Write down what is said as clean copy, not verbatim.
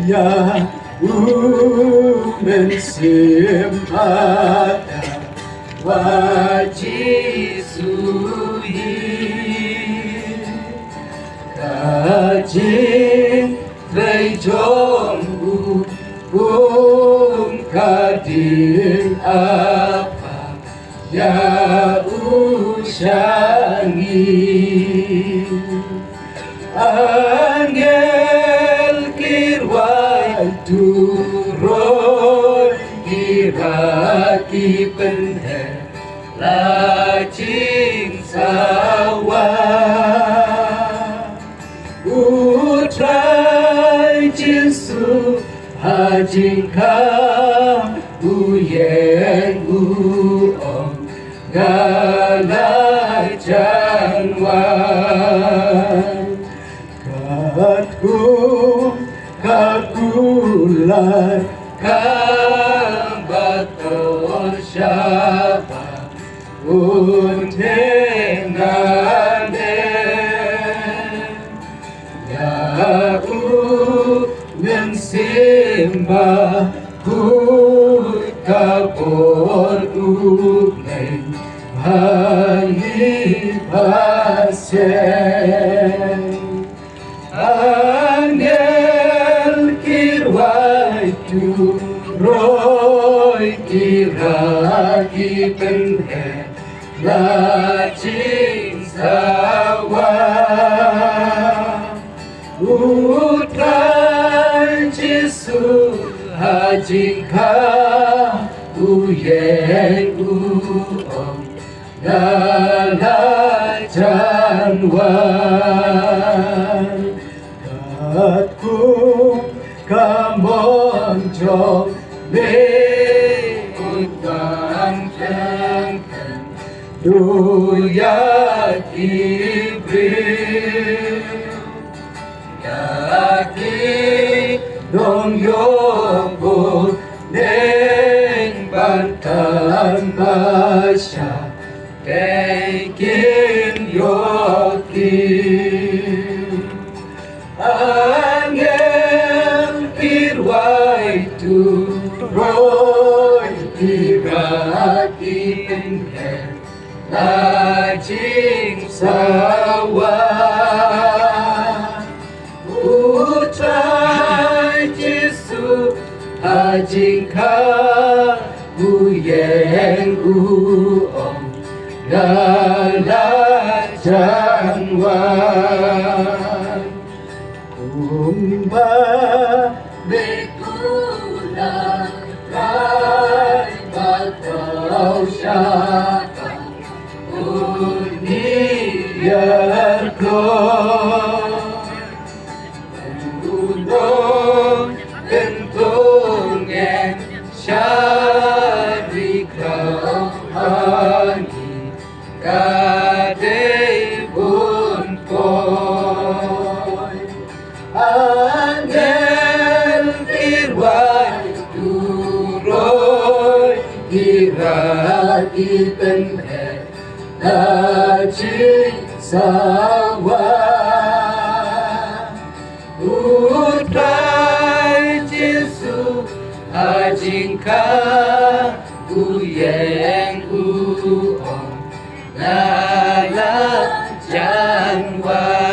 Ya sempata wajisui kajing rejong kading apa ya usangi angel kirwai turoi kiraki penhe lajing sawah utrai jinsu hajing ka uyeng uong galai janwan kakulai kambaton syaba untengane ya mensimbah kabor ugneng hai pasien angel kirwai turoi kiraki penhe lajing sawah utrai jisu hajing ka uyeng uong galai janwan katku kamonjong utang jangkan duya kibril yaki dong yobot neng bantan basya kekin yokin angel kirwai turoi kiraki penhe lajing sawah utrai jisu hajing ka uyeng uong galai janwan kumba bekula kai batau syaka uniar Undong kentungen syari kauhani kadei pun koi angel kirwai turoi kiraki penhe lajing sawah utrai jisu hajing ka uyeng uong galai janwan.